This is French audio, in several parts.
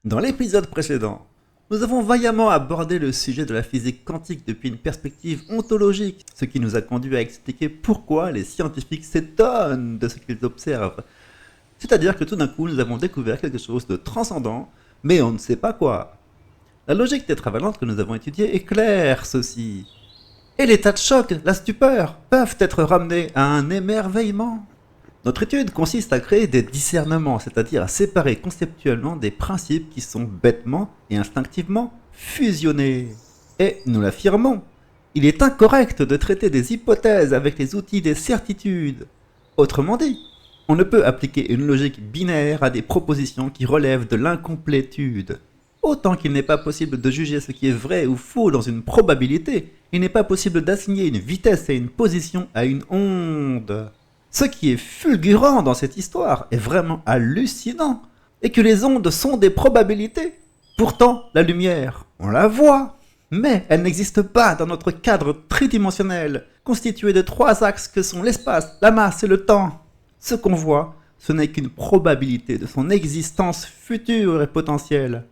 Dans l'épisode précédent, nous avons vaillamment abordé le sujet de la physique quantique depuis une perspective ontologique, ce qui nous a conduit à expliquer pourquoi les scientifiques s'étonnent de ce qu'ils observent. C'est-à-dire que tout d'un coup, nous avons découvert quelque chose de transcendant, mais on ne sait pas quoi. La logique tétravalente que nous avons étudiée éclaire ceci. Et l'état de choc, la stupeur, peuvent être ramenés à un émerveillement. Notre étude consiste à créer des discernements, c'est-à-dire à séparer conceptuellement des principes qui sont bêtement et instinctivement fusionnés. Et nous l'affirmons, il est incorrect de traiter des hypothèses avec les outils des certitudes. Autrement dit, on ne peut appliquer une logique binaire à des propositions qui relèvent de l'incomplétude. Autant qu'il n'est pas possible de juger ce qui est vrai ou faux dans une probabilité, il n'est pas possible d'assigner une vitesse et une position à une onde. Ce qui est fulgurant dans cette histoire est vraiment hallucinant, et que les ondes sont des probabilités. Pourtant, la lumière, on la voit, mais elle n'existe pas dans notre cadre tridimensionnel, constitué de trois axes que sont l'espace, la masse et le temps. Ce qu'on voit, ce n'est qu'une probabilité de son existence future et potentielle.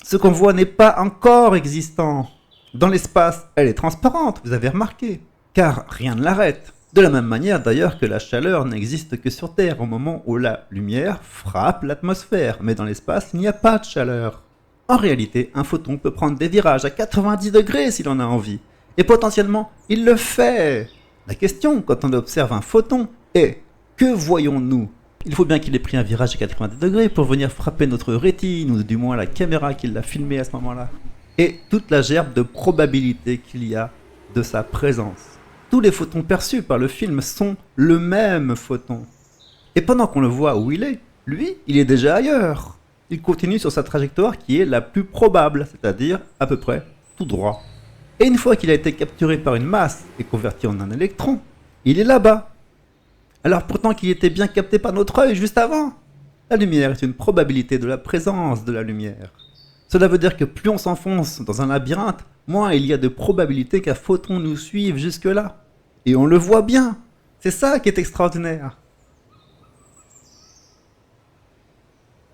Ce qu'on voit n'est pas encore existant. Dans l'espace, elle est transparente, vous avez remarqué, car rien ne l'arrête. De la même manière d'ailleurs que la chaleur n'existe que sur Terre au moment où la lumière frappe l'atmosphère, mais dans l'espace il n'y a pas de chaleur. En réalité, un photon peut prendre des virages à 90 degrés s'il en a envie, et potentiellement il le fait. La question quand on observe un photon est « que voyons-nous » Il faut bien qu'il ait pris un virage à 90 degrés pour venir frapper notre rétine, ou du moins la caméra qui l'a filmé à ce moment-là. Et toute la gerbe de probabilité qu'il y a de sa présence. Tous les photons perçus par le film sont le même photon. Et pendant qu'on le voit où il est, lui, il est déjà ailleurs. Il continue sur sa trajectoire qui est la plus probable, c'est-à-dire à peu près tout droit. Et une fois qu'il a été capturé par une masse et converti en un électron, il est là-bas. Alors pourtant qu'il était bien capté par notre œil juste avant. La lumière est une probabilité de la présence de la lumière. Cela veut dire que plus on s'enfonce dans un labyrinthe, moins il y a de probabilités qu'un photon nous suive jusque-là. Et on le voit bien. C'est ça qui est extraordinaire.